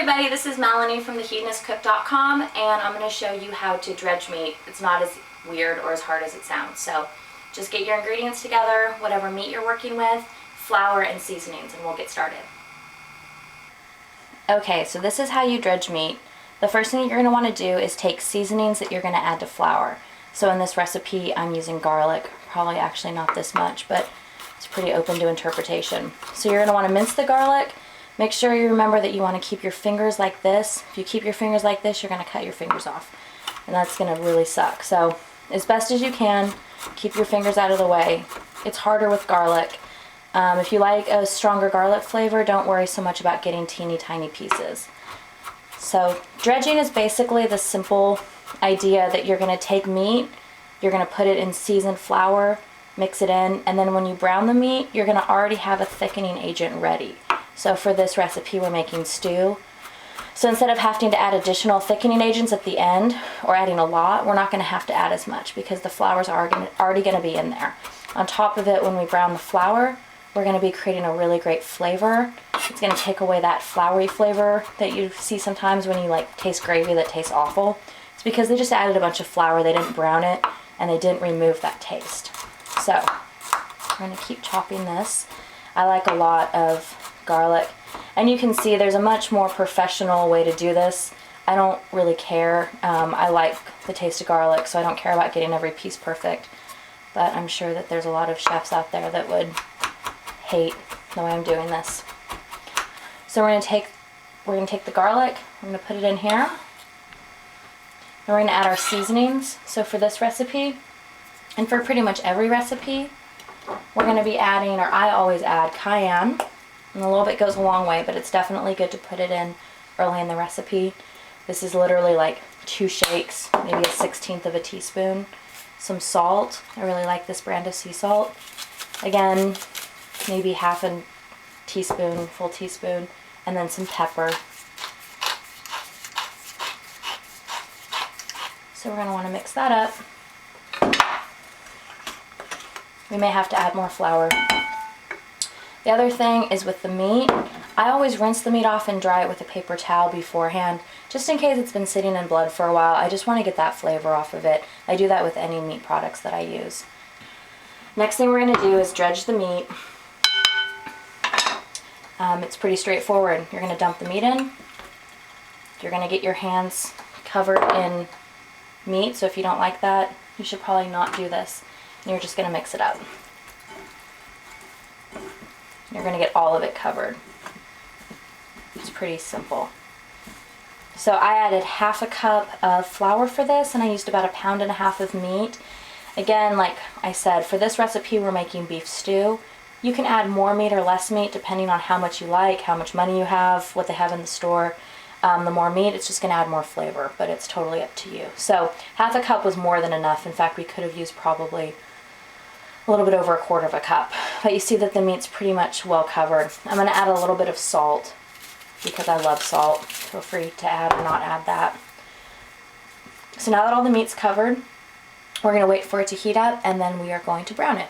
everybody, this is Melanie from thehedonistcook.com, and I'm going to show you how to dredge meat. It's not as weird or as hard as it sounds. So just get your ingredients together, whatever meat you're working with, flour and seasonings, and we'll get started. Okay, so this is how you dredge meat. The first thing you're going to want to do is take seasonings that you're going to add to flour. So in this recipe I'm using garlic, probably actually not this much, but it's pretty open to interpretation. So you're going to want to mince the garlic. Make sure you remember that you want to keep your fingers like this. If you keep your fingers like this, you're going to cut your fingers off, and that's going to really suck. So as best as you can, keep your fingers out of the way. It's harder with garlic. If you like a stronger garlic flavor, don't worry so much about getting teeny tiny pieces. So dredging is basically the simple idea that you're going to take meat, you're going to put it in seasoned flour, mix it in, and then when you brown the meat, you're going to already have a thickening agent ready. So for this recipe, we're making stew. So instead of having to add additional thickening agents at the end, or adding a lot, we're not going to have to add as much because the flours are already going to be in there. On top of it, when we brown the flour, we're going to be creating a really great flavor. It's going to take away that floury flavor that you see sometimes when you taste gravy that tastes awful. It's because they just added a bunch of flour, they didn't brown it, and they didn't remove that taste. So I'm going to keep chopping this. I like a lot of garlic, and you can see there's a much more professional way to do this. I don't really care. I like the taste of garlic, so I don't care about getting every piece perfect, but I'm sure that there's a lot of chefs out there that would hate the way I'm doing this. So we're going to take the garlic, we're going to put it in here, and we're going to add our seasonings. So for this recipe, and for pretty much every recipe, we're going to be adding, or I always add, cayenne. And a little bit goes a long way, but it's definitely good to put it in early in the recipe. This is literally like 2 shakes, maybe a 1/16 of a teaspoon. Some salt. I really like this brand of sea salt. Again, maybe half a teaspoon, full teaspoon, and then some pepper. So we're going to want to mix that up. We may have to add more flour. The other thing is with the meat, I always rinse the meat off and dry it with a paper towel beforehand, just in case it's been sitting in blood for a while. I just want to get that flavor off of it. I do that with any meat products that I use. Next thing we're going to do is dredge the meat. It's pretty straightforward. You're going to dump the meat in. You're going to get your hands covered in meat, so if you don't like that, you should probably not do this. And you're just going to mix it up. You're going to get all of it covered. It's pretty simple. So I added half a cup of flour for this, and I used about 1.5 pounds of meat. Again, like I said, for this recipe we're making beef stew. You can add more meat or less meat depending on how much you like, how much money you have, what they have in the store. The more meat, it's just going to add more flavor, but it's totally up to you. So half a cup was more than enough. In fact, we could have used probably a little bit over 1/4 cup. But you see that the meat's pretty much well covered. I'm going to add a little bit of salt because I love salt. Feel free to add or not add that. So now that all the meat's covered, we're going to wait for it to heat up, and then we are going to brown it.